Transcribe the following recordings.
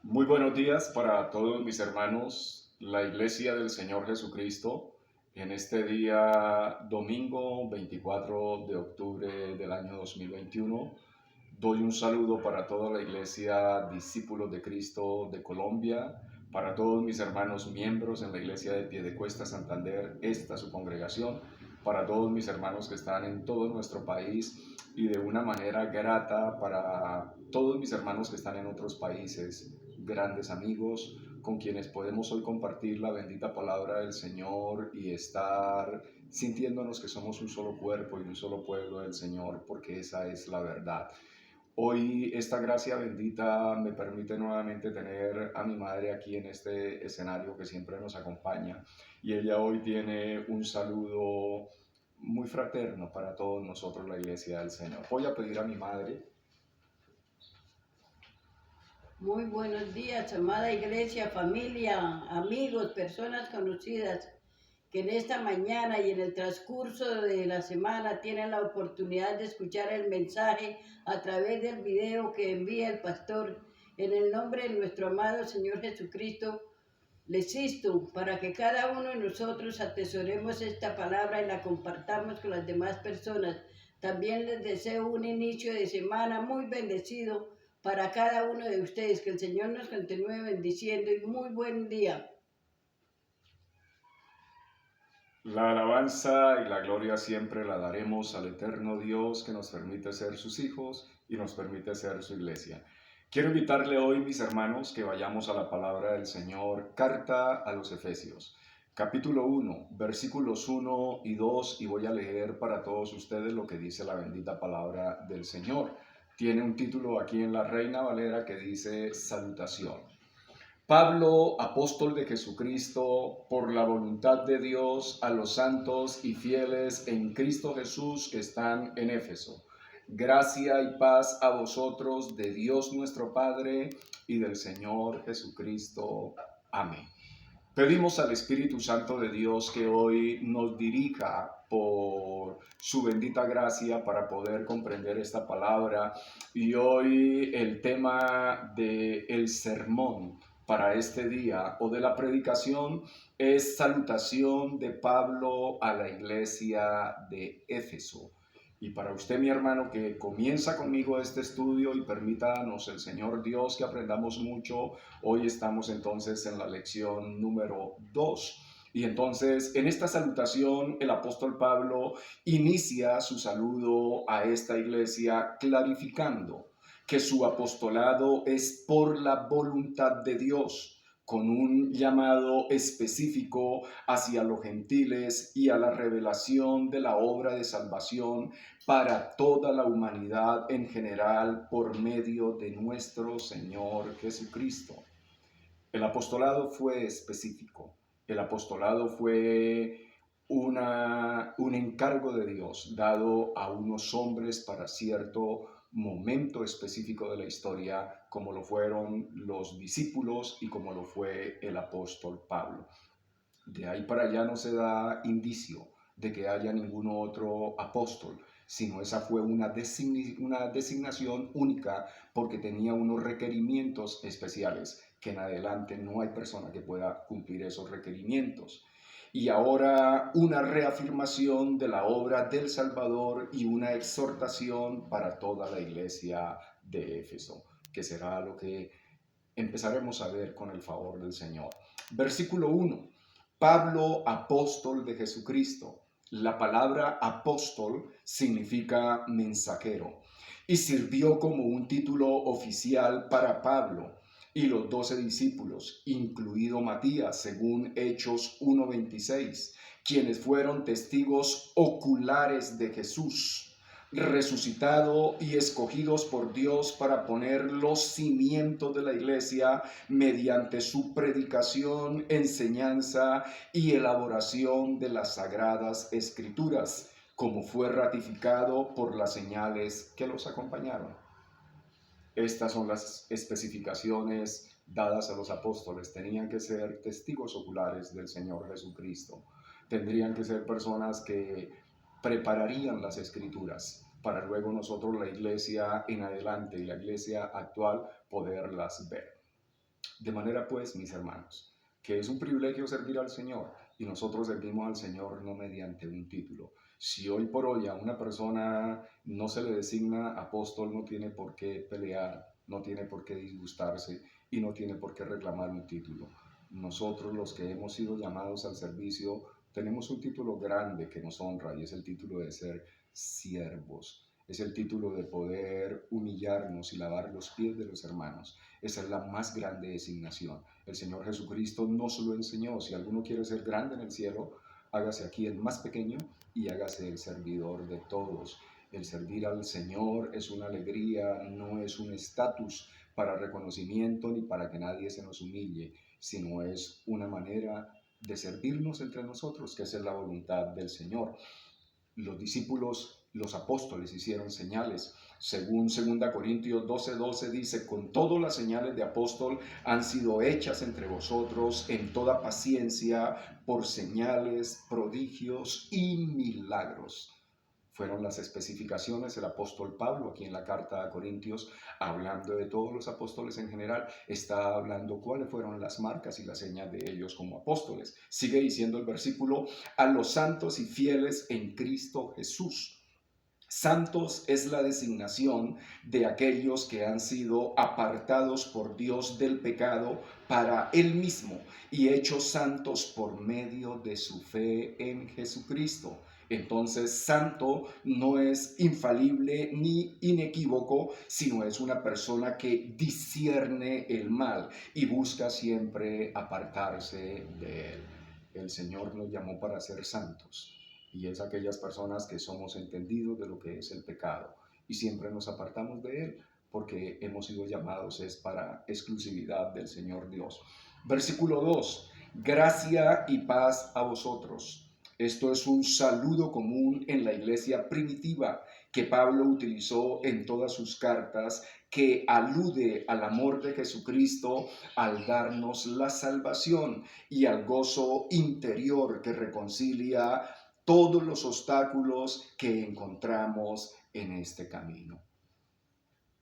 Muy buenos días para todos mis hermanos, la Iglesia del Señor Jesucristo, en este día domingo 24 de octubre del año 2021. Doy un saludo para toda la Iglesia Discípulos de Cristo de Colombia, para todos mis hermanos miembros en la Iglesia de Piedecuesta Santander, esta su congregación, para todos mis hermanos que están en todo nuestro país y de una manera grata para todos mis hermanos que están en otros países, grandes amigos con quienes podemos hoy compartir la bendita palabra del Señor y estar sintiéndonos que somos un solo cuerpo y un solo pueblo del Señor, porque esa es la verdad. Hoy esta gracia bendita me permite nuevamente tener a mi madre aquí en este escenario que siempre nos acompaña, y ella hoy tiene un saludo muy fraterno para todos nosotros, la Iglesia del Señor. Voy a pedir a mi madre. Muy buenos días, amada iglesia, familia, amigos, personas conocidas que en esta mañana y en el transcurso de la semana tienen la oportunidad de escuchar el mensaje a través del video que envía el pastor. En el nombre de nuestro amado Señor Jesucristo, les insto para que cada uno de nosotros atesoremos esta palabra y la compartamos con las demás personas. También les deseo un inicio de semana muy bendecido para cada uno de ustedes. Que el Señor nos continúe bendiciendo y muy buen día. La alabanza y la gloria siempre la daremos al eterno Dios que nos permite ser sus hijos y nos permite ser su iglesia. Quiero invitarle hoy, mis hermanos, que vayamos a la palabra del Señor, carta a los Efesios, capítulo 1, versículos 1 y 2, y voy a leer para todos ustedes lo que dice la bendita palabra del Señor. Tiene un título aquí en la Reina Valera que dice Salutación. Pablo, apóstol de Jesucristo, por la voluntad de Dios, a los santos y fieles en Cristo Jesús que están en Éfeso. Gracia y paz a vosotros de Dios nuestro Padre y del Señor Jesucristo. Amén. Pedimos al Espíritu Santo de Dios que hoy nos dirija por su bendita gracia para poder comprender esta palabra. Y hoy el tema del sermón para este día o de la predicación es salutación de Pablo a la iglesia de Éfeso. Y para usted, mi hermano, que comienza conmigo este estudio, y permítanos el Señor Dios que aprendamos mucho, hoy estamos entonces en la lección número 2. Y entonces, en esta salutación, el apóstol Pablo inicia su saludo a esta iglesia clarificando que su apostolado es por la voluntad de Dios, con un llamado específico hacia los gentiles y a la revelación de la obra de salvación para toda la humanidad en general por medio de nuestro Señor Jesucristo. El apostolado fue específico. El apostolado fue un encargo de Dios dado a unos hombres para cierto momento específico de la historia, como lo fueron los discípulos y como lo fue el apóstol Pablo. De ahí para allá no se da indicio de que haya ningún otro apóstol, sino esa fue una designación única porque tenía unos requerimientos especiales, que en adelante no hay persona que pueda cumplir esos requerimientos. Y ahora una reafirmación de la obra del Salvador y una exhortación para toda la iglesia de Éfeso, que será lo que empezaremos a ver con el favor del Señor. Versículo 1. Pablo, apóstol de Jesucristo. La palabra apóstol significa mensajero y sirvió como un título oficial para Pablo y los 12 discípulos, incluido Matías, según Hechos 1:26, quienes fueron testigos oculares de Jesús resucitado y escogidos por Dios para poner los cimientos de la iglesia mediante su predicación, enseñanza y elaboración de las sagradas escrituras, como fue ratificado por las señales que los acompañaron. Estas son las especificaciones dadas a los apóstoles. Tenían que ser testigos oculares del Señor Jesucristo. Tendrían que ser personas que prepararían las escrituras para luego nosotros, la iglesia en adelante y la iglesia actual, poderlas ver. De manera pues, mis hermanos, que es un privilegio servir al Señor y nosotros servimos al Señor no mediante un título. Si hoy por hoy a una persona no se le designa apóstol, no tiene por qué pelear, no tiene por qué disgustarse y no tiene por qué reclamar un título. Nosotros los que hemos sido llamados al servicio tenemos un título grande que nos honra y es el título de ser siervos. Es el título de poder humillarnos y lavar los pies de los hermanos. Esa es la más grande designación. El Señor Jesucristo nos lo enseñó. Si alguno quiere ser grande en el cielo, hágase aquí el más pequeño y hágase el servidor de todos. El servir al Señor es una alegría, no es un estatus para reconocimiento ni para que nadie se nos humille, sino es una manera de servirnos entre nosotros, que esa es la voluntad del Señor. Los discípulos, los apóstoles hicieron señales. Según 2 Corintios 12:12 dice, con todas las señales de apóstol han sido hechas entre vosotros en toda paciencia por señales, prodigios y milagros. Fueron las especificaciones del apóstol Pablo aquí en la carta a Corintios, hablando de todos los apóstoles en general, está hablando cuáles fueron las marcas y las señas de ellos como apóstoles. Sigue diciendo el versículo, a los santos y fieles en Cristo Jesús. Santos es la designación de aquellos que han sido apartados por Dios del pecado para Él mismo y hechos santos por medio de su fe en Jesucristo. Entonces, santo no es infalible ni inequívoco, sino es una persona que discierne el mal y busca siempre apartarse de él. El Señor nos llamó para ser santos y es aquellas personas que somos entendidos de lo que es el pecado y siempre nos apartamos de él porque hemos sido llamados es para exclusividad del Señor Dios. Versículo 2, gracia y paz a vosotros. Esto es un saludo común en la iglesia primitiva que Pablo utilizó en todas sus cartas, que alude al amor de Jesucristo al darnos la salvación y al gozo interior que reconcilia todos los obstáculos que encontramos en este camino.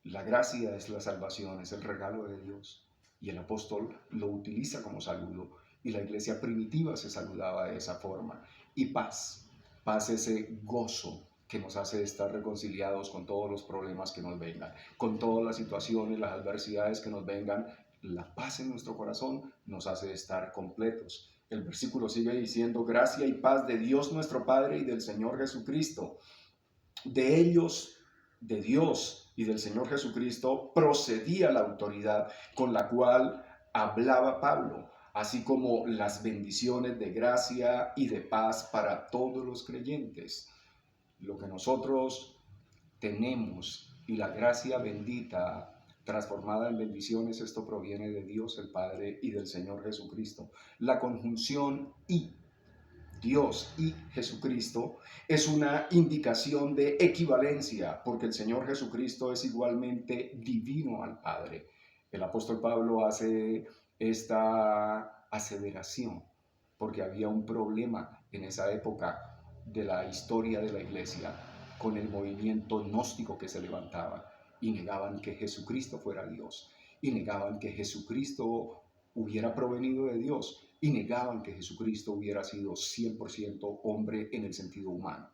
La gracia es la salvación, es el regalo de Dios y el apóstol lo utiliza como saludo y la iglesia primitiva se saludaba de esa forma. Y paz, paz ese gozo que nos hace estar reconciliados con todos los problemas que nos vengan, con todas las situaciones, las adversidades que nos vengan. La paz en nuestro corazón nos hace estar completos. El versículo sigue diciendo, gracia y paz de Dios nuestro Padre y del Señor Jesucristo. De ellos, de Dios y del Señor Jesucristo, procedía la autoridad con la cual hablaba Pablo, así como las bendiciones de gracia y de paz para todos los creyentes. Lo que nosotros tenemos y la gracia bendita transformada en bendiciones, esto proviene de Dios el Padre y del Señor Jesucristo. La conjunción y Dios y Jesucristo es una indicación de equivalencia, porque el Señor Jesucristo es igualmente divino al Padre. El apóstol Pablo hace esta aseveración porque había un problema en esa época de la historia de la iglesia con el movimiento gnóstico que se levantaba y negaban que Jesucristo fuera Dios y negaban que Jesucristo hubiera provenido de Dios y negaban que Jesucristo hubiera sido 100% hombre en el sentido humano.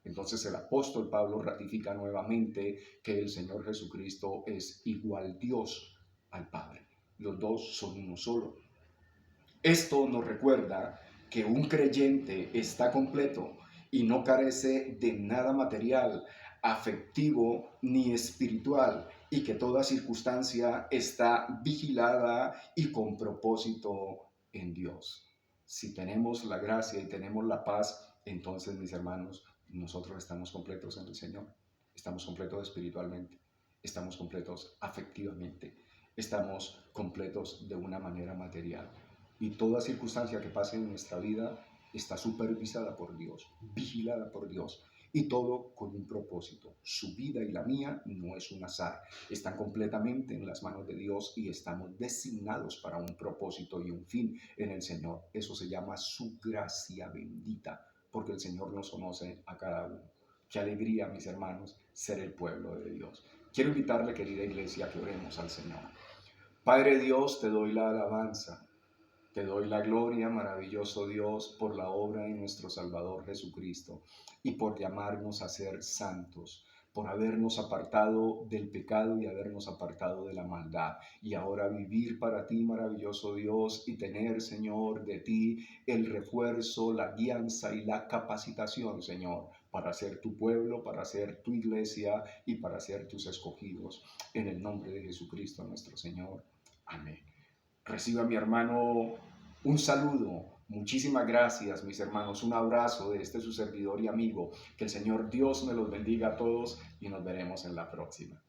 Entonces el apóstol Pablo ratifica nuevamente que el Señor Jesucristo es igual Dios al Padre. Los dos son uno solo. Esto nos recuerda que un creyente está completo y no carece de nada material, afectivo ni espiritual, y que toda circunstancia está vigilada y con propósito en Dios. Si tenemos la gracia y tenemos la paz, entonces, mis hermanos, nosotros estamos completos en el Señor. Estamos completos espiritualmente, estamos completos afectivamente, estamos completos de una manera material. Y toda circunstancia que pase en nuestra vida está supervisada por Dios, vigilada por Dios, y todo con un propósito. Su vida y la mía no es un azar, están completamente en las manos de Dios y estamos designados para un propósito y un fin en el Señor. Eso se llama su gracia bendita, porque el Señor nos conoce a cada uno. Qué alegría, mis hermanos, ser el pueblo de Dios. Quiero invitarle, querida iglesia, a que oremos al Señor. Padre Dios, te doy la alabanza, te doy la gloria, maravilloso Dios, por la obra de nuestro Salvador Jesucristo y por llamarnos a ser santos, por habernos apartado del pecado y habernos apartado de la maldad. Y ahora vivir para ti, maravilloso Dios, y tener, Señor, de ti el refuerzo, la guianza y la capacitación, Señor, para ser tu pueblo, para ser tu iglesia y para ser tus escogidos. En el nombre de Jesucristo nuestro Señor. Amén. Reciba, mi hermano, un saludo. Muchísimas gracias, mis hermanos. Un abrazo de este su servidor y amigo. Que el Señor Dios me los bendiga a todos y nos veremos en la próxima.